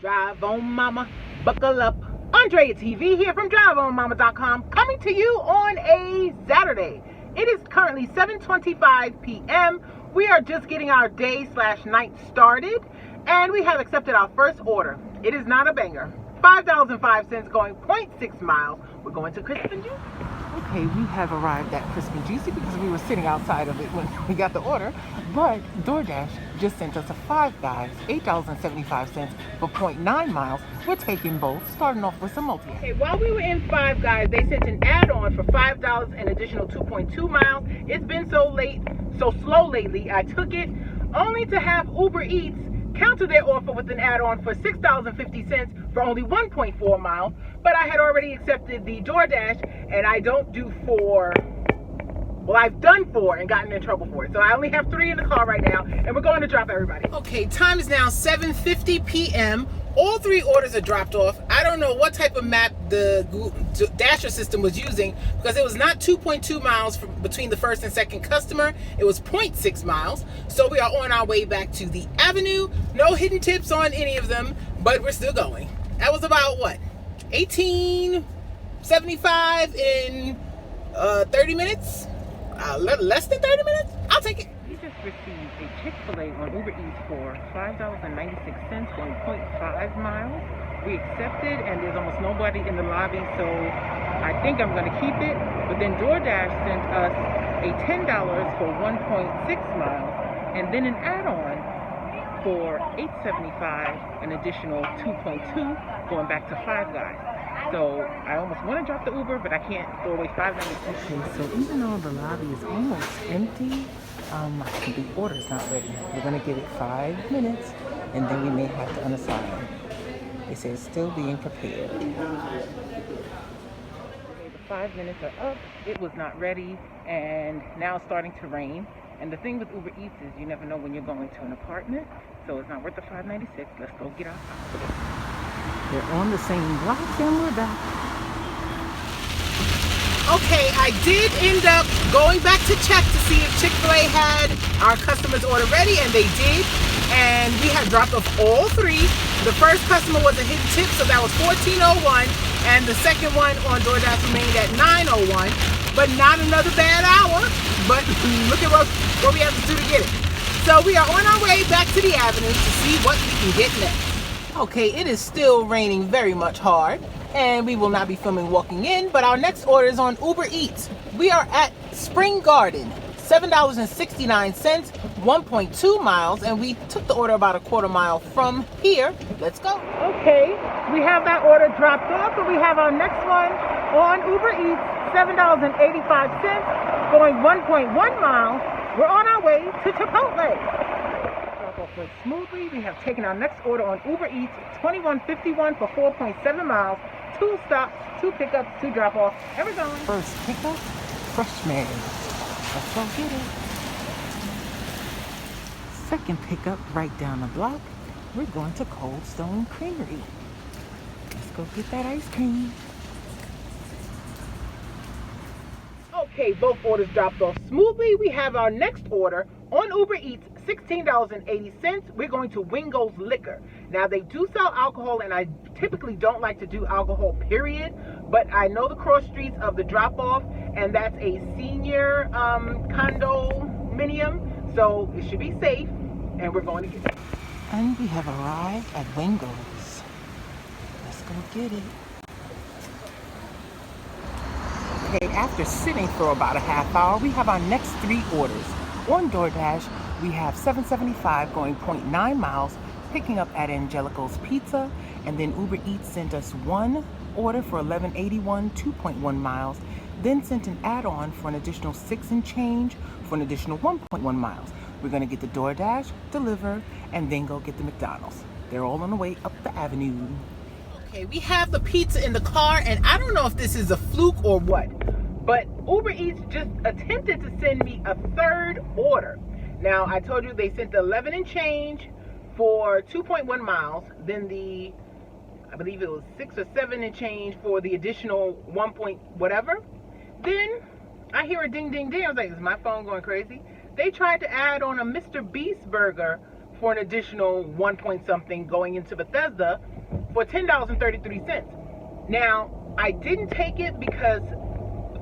Drive on Mama, buckle up. Andrea TV here from DriveOnMama.com, coming to you on a Saturday. It is currently 7:25 p.m. We are just getting our day/night started, and we have accepted our first order. It is not a banger. $5.05 going 0.6 miles. We're going to Crisp and Juicy. Okay, we have arrived at Crisp and Juicy because we were sitting outside of it when we got the order. But DoorDash just sent us a Five Guys, $8.75 for 0.9 miles. We're taking both, starting off with some multi. Okay, while we were in Five Guys, they sent an add-on for $5 and additional 2.2 miles. It's been so slow lately. I took it only to have Uber Eats counter their offer with an add-on for $6.50 for only 1.4 miles. But I had already accepted the DoorDash, and I don't do 4. Well, I've done 4 and gotten in trouble for it. So I only have 3 in the car right now, and we're going to drop everybody. Okay, time is now 7:50 p.m. All 3 orders are dropped off. I don't know what type of map the Dasher system was using, because it was not 2.2 miles between the first and second customer. It was 0.6 miles. So we are on our way back to the Avenue. No hidden tips on any of them, but we're still going. That was about what? $18.75 in 30 minutes? Less than 30 minutes? I'll take it. We just received a Chick-fil-A on Uber Eats for $5.96 going 0.5 miles. We accepted, and there's almost nobody in the lobby, so I think I'm going to keep it. But then DoorDash sent us a $10 for 1.6 miles, and then an add-on for $8.75, an additional 2.2 going back to Five Guys. So I almost want to drop the Uber, but I can't throw away $5.96. Okay, so even though the lobby is almost empty, the order's not ready. We're gonna give it 5 minutes, and then we may have to unassign. They say it's still being prepared. Okay, the 5 minutes are up. It was not ready, and now it's starting to rain. And the thing with Uber Eats is you never know when you're going to an apartment, so it's not worth the $5.96. Let's go get our food. They're on the same block, and we're back. Okay, I did end up going back to check to see if Chick-fil-A had our customer's order ready, and they did. And we had dropped off all 3. The first customer was a hidden tip, so that was $14.01, and the second one on DoorDash remained at $9.01. But not another bad hour. But look at what we have to do to get it. So we are on our way back to the Avenue to see what we can get next. Okay, it is still raining very much hard, and we will not be filming walking in, but our next order is on Uber Eats. We are at Spring Garden, $7.69, 1.2 miles, and we took the order about a quarter mile from here. Let's go. Okay, we have that order dropped off, but we have our next one on Uber Eats, $7.85, going 1.1 miles. We're on our way to Chipotle. Went smoothly. We have taken our next order on Uber Eats, $21.51 for 4.7 miles, 2 stops, 2 pickups, 2 drop-offs, and we're going. First pickup, Freshman. Let's go get it. Second pickup, right down the block, we're going to Cold Stone Creamery. Let's go get that ice cream. Okay, both orders dropped off smoothly. We have our next order on Uber Eats, $16.80. We're going to Wingo's Liquor. Now, they do sell alcohol, and I typically don't like to do alcohol, period. But I know the cross streets of the drop-off, and that's a senior condominium, so it should be safe, and we're going to get it. And we have arrived at Wingo's. Let's go get it. Okay, after sitting for about a half hour, we have our next 3 orders. On DoorDash, we have $7.75 going 0.9 miles, picking up at Angelico's Pizza, and then Uber Eats sent us 1 order for $11.81, 2.1 miles, then sent an add-on for an additional 6 and change for an additional 1.1 miles. We're gonna get the DoorDash, deliver, and then go get the McDonald's. They're all on the way up the Avenue. Okay, we have the pizza in the car, and I don't know if this is a fluke or what, but Uber Eats just attempted to send me a 3rd order. Now, I told you they sent the 11 and change for 2.1 miles, then I believe it was 6 or 7 and change for the additional 1 point whatever. Then I hear a ding, ding, ding. I was like, is my phone going crazy? They tried to add on a Mr. Beast burger for an additional 1 point something going into Bethesda for $10.33. Now, I didn't take it because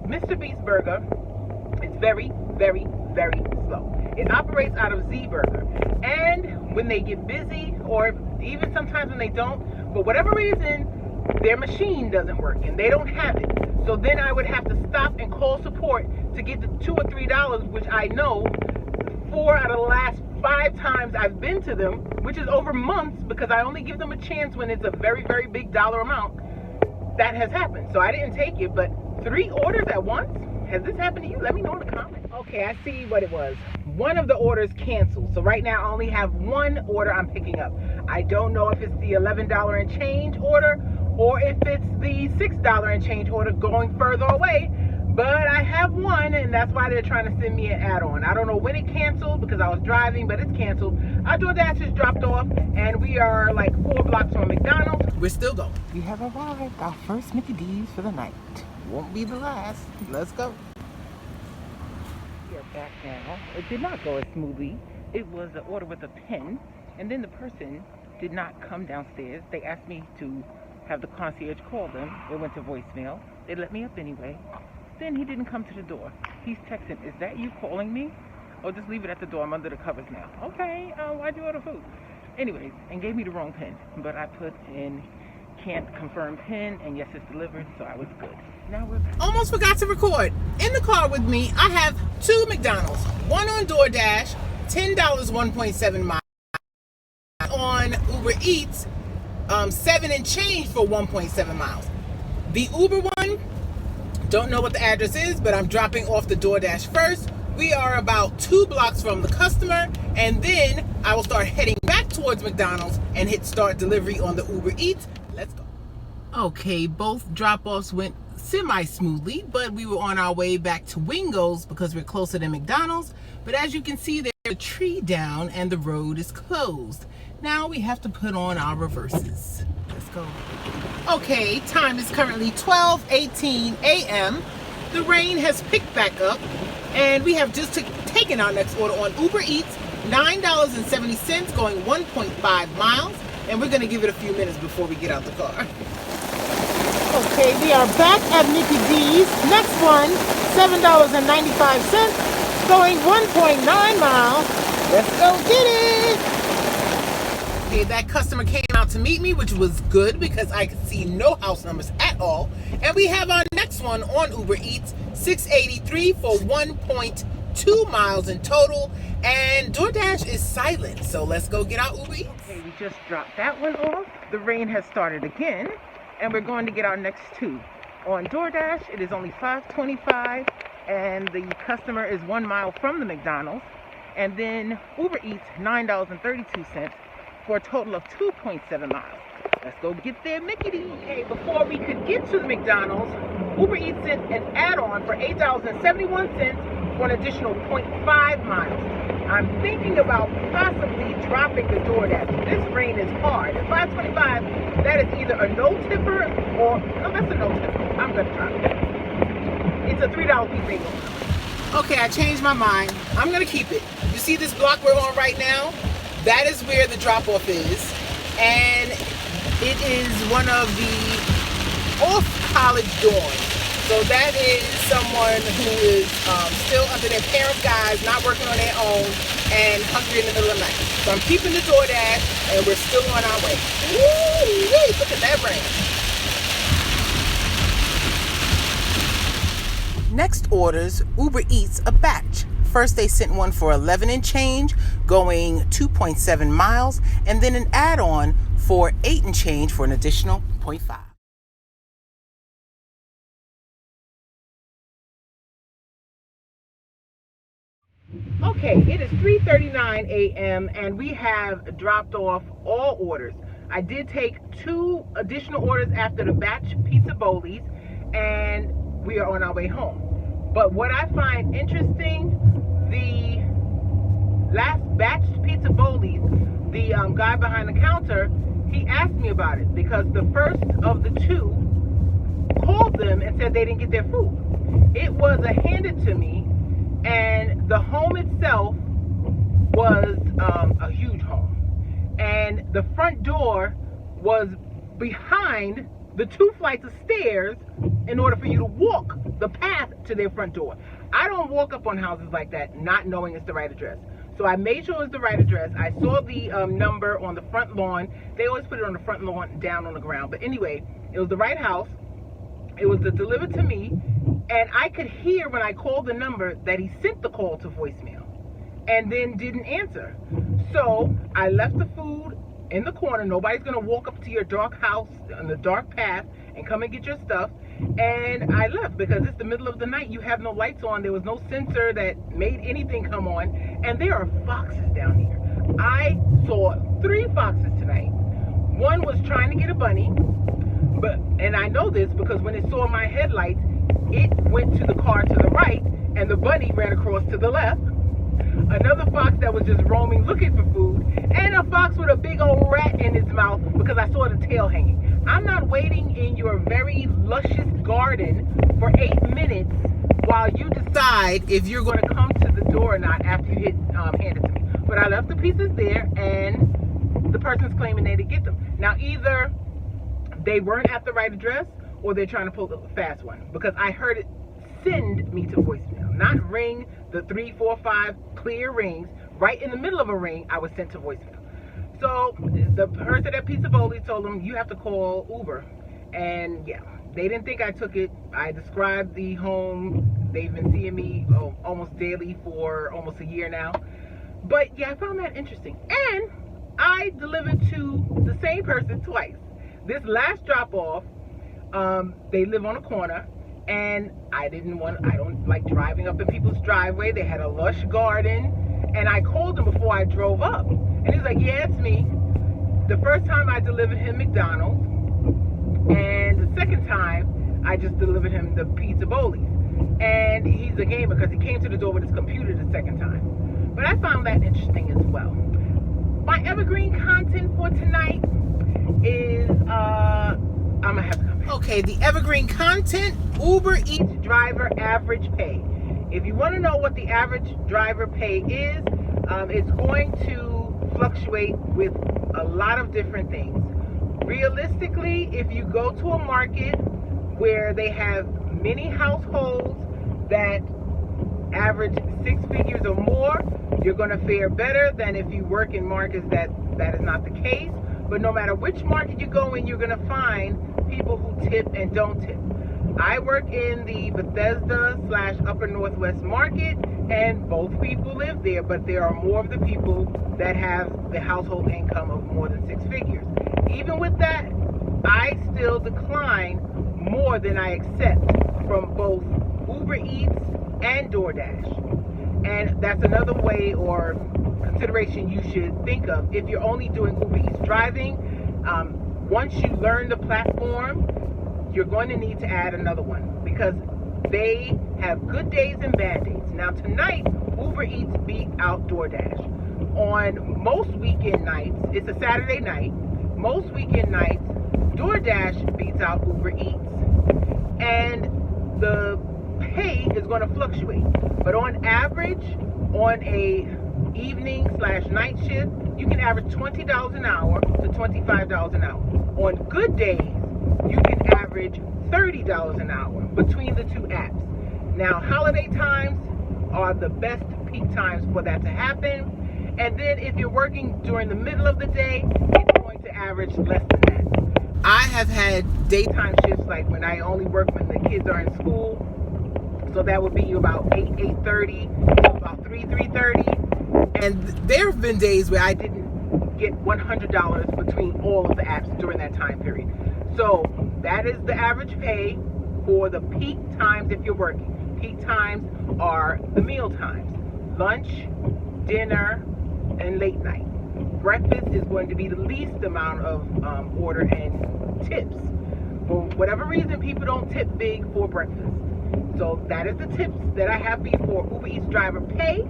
Mr. Beast Burger is very, very, very slow. It operates out of Z Burger. And when they get busy, or even sometimes when they don't, for whatever reason, their machine doesn't work and they don't have it. So then I would have to stop and call support to get the $2 or $3, which I know 4 out of the last 5 times I've been to them, which is over months, because I only give them a chance when it's a very, very big dollar amount. That has happened. So I didn't take it, but 3 orders at once? Has this happened to you? Let me know in the comments. Okay, I see what it was. One of the orders canceled. So right now I only have 1 order I'm picking up. I don't know if it's the $11 and change order or if it's the $6 and change order going further away. But I have 1, and that's why they're trying to send me an add-on. I don't know when it canceled because I was driving, but it's canceled. Our DoorDash is dropped off, and we are like 4 blocks from McDonald's. We're still going. We have arrived. Our first Mickey D's for the night. Won't be the last. Let's go. We are back now. It did not go as smoothly. It was an order with a pen, and then the person did not come downstairs. They asked me to have the concierge call them. It went to voicemail. They let me up anyway. Then he didn't come to the door. He's texting, "Is that you calling me? Oh, just leave it at the door. I'm under the covers now." Okay, why'd you order food? Anyways, and gave me the wrong pin. But I put in can't confirm pin, and yes, it's delivered, so I was good. Now we're back. Almost forgot to record. In the car with me, I have 2 McDonald's. One on DoorDash, $10, 1.7 miles. On Uber Eats, 7 and change for 1.7 miles. The Uber one, don't know what the address is, but I'm dropping off the DoorDash first. We are about 2 blocks from the customer, and then I will start heading back towards McDonald's and hit start delivery on the Uber Eats. Let's go. Okay, both drop-offs went semi-smoothly, but we were on our way back to Wingo's because we're closer to McDonald's. But as you can see, there's a tree down and the road is closed. Now we have to put on our reverses. Let's go. Okay, time is currently 12:18 a.m. The rain has picked back up, and we have just taken our next order on Uber Eats, $9.70, going 1.5 miles, and we're going to give it a few minutes before we get out the car. Okay, we are back at Mickey D's. Next one, $7.95, going 1.9 miles. Let's go get it. Okay, that customer came out to meet me, which was good because I could see no house numbers at all. And we have our next one on Uber Eats, $6.83 for 1.2 miles in total. And DoorDash is silent, so let's go get our Uber Eats. Okay, we just dropped that one off. The rain has started again, and we're going to get our next 2. On DoorDash, it is only $5.25, and the customer is 1 mile from the McDonald's. And then Uber Eats, $9.32. for a total of 2.7 miles. Let's go get there, Mickey D. Okay, before we could get to the McDonald's, Uber Eats sent an add-on for $8.71 for an additional 0.5 miles. I'm thinking about possibly dropping the DoorDash. This rain is hard. At $5.25, that is either a no-tipper or, no, that's a no-tipper. I'm gonna drop it. It's a $3 fee bagel. Okay, I changed my mind. I'm gonna keep it. You see this block we're on right now? That is where the drop-off is, and it is one of the off-college dorms. So that is someone who is still under their parents' guise, not working on their own, and hungry in the middle of the night. So I'm keeping the DoorDash, and we're still on our way. Woo! Look at that rain. Next orders, Uber Eats a batch. First, they sent one for 11 and change, going 2.7 miles, and then an add-on for 8 and change for an additional 0.5. Okay, it is 3:39 a.m. and we have dropped off all orders. I did take 2 additional orders after the batch pizza bowlies, and we are on our way home. But what I find interesting, the last batch pizza bowlies, the guy behind the counter, he asked me about it because the first of the 2 called them and said they didn't get their food. It was handed to me, and the home itself was a huge home. and the front door was behind the 2 flights of stairs in order for you to walk the path to their front door. I don't walk up on houses like that not knowing it's the right address. So I made sure it was the right address. I saw the number on the front lawn. They always put it on the front lawn, down on the ground. But anyway, it was the right house. It was delivered to me. And I could hear when I called the number that he sent the call to voicemail and then didn't answer. So I left the food in the corner. Nobody's going to walk up to your dark house on the dark path and come and get your stuff. And I left because it's the middle of the night. You have no lights on. There was no sensor that made anything come on. And there are foxes down here. I saw 3 foxes tonight. One was trying to get a bunny. And I know this because when it saw my headlights, it went to the car to the right and the bunny ran across to the left. Another fox that was just roaming looking for food, and a fox with a big old rat in his mouth because I saw the tail hanging. I'm not waiting in your very luscious garden for 8 minutes while you decide if you're going to come to the door or not after you hand it to me. But I left the pieces there, and the person's claiming they didn't get them. Now, either they weren't at the right address or they're trying to pull the fast one, because I heard it send me to voicemail, not ring the 3, 4, 5 clear rings. Right in the middle of a ring, I was sent to voicemail. So the person at Pizza Bowley told them, you have to call Uber. And yeah, they didn't think I took it. I described the home. They've been seeing me almost daily for almost a year now. But yeah, I found that interesting. And I delivered to the same person twice. This last drop off, they live on a corner, and I don't like driving up in people's driveway. They had a lush garden, and I called him before I drove up. And he's like, yeah, it's me. The first time I delivered him McDonald's, and the second time I just delivered him the Pizza Bowley. And he's a gamer because he came to the door with his computer the second time. But I found that interesting as well. My evergreen content for tonight is, I'm gonna have to come back. Okay, the evergreen content, Uber Eats driver average pay. If you want to know what the average driver pay is, it's going to fluctuate with a lot of different things. Realistically, if you go to a market where they have many households that average 6 figures or more, you're going to fare better than if you work in markets that is not the case. But no matter which market you go in, you're going to find people who tip and don't tip. I work in the Bethesda/Upper Northwest market, and both people live there, but there are more of the people that have the household income of more than 6 figures. Even with that, I still decline more than I accept from both Uber Eats and DoorDash. And that's another way or consideration you should think of if you're only doing Uber Eats driving. Once you learn the platform, you're going to need to add another one because they have good days and bad days. Now tonight, Uber Eats beat out DoorDash. On most weekend nights, it's a Saturday night, most weekend nights, DoorDash beats out Uber Eats. And the pay is going to fluctuate. But on average, on a evening/night shift, you can average $20 an hour to $25 an hour. On good days, you can average $30 an hour between the two apps. Now, holiday times are the best peak times for that to happen. And then if you're working during the middle of the day, it's going to average less than that. I have had daytime shifts like when I only work when the kids are in school. So that would be about 8:30 to about 3:30. And there have been days where I didn't get $100 between all of the apps during that time period. So that is the average pay for the peak times if you're working. Peak times are the meal times, lunch, dinner, and late night. Breakfast is going to be the least amount of order and tips. For whatever reason, people don't tip big for breakfast. So that is the tips that I have for you for Uber Eats driver pay.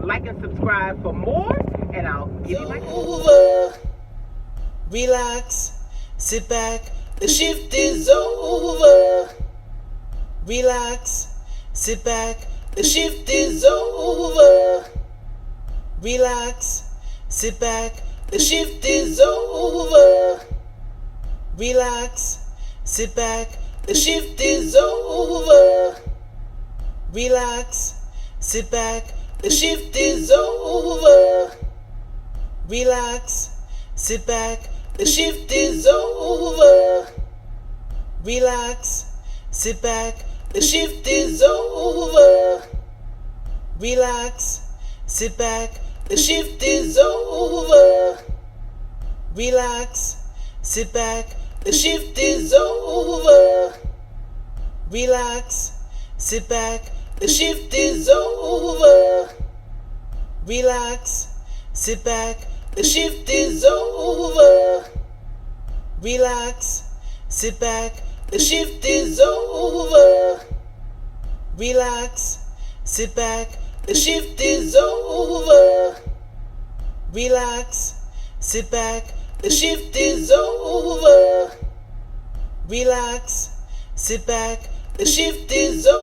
Like and subscribe for more, and I'll give you my over. Relax, sit back, the shift is over. Relax, sit back, the shift is over. Relax, sit back, the shift is over. Relax, sit back, the shift is over. Relax, sit back, the shift is over. Relax, sit back, the shift is over. Relax, sit back, the shift is over. Relax, sit back, the shift is over. Relax, sit back, the shift is over. Relax, sit back, the shift is over. Relax, sit back, the shift is over. Relax, sit back, the shift is over. Relax, sit back, the shift is over. Relax, sit back, the shift is over. Relax, sit back, the shift is over.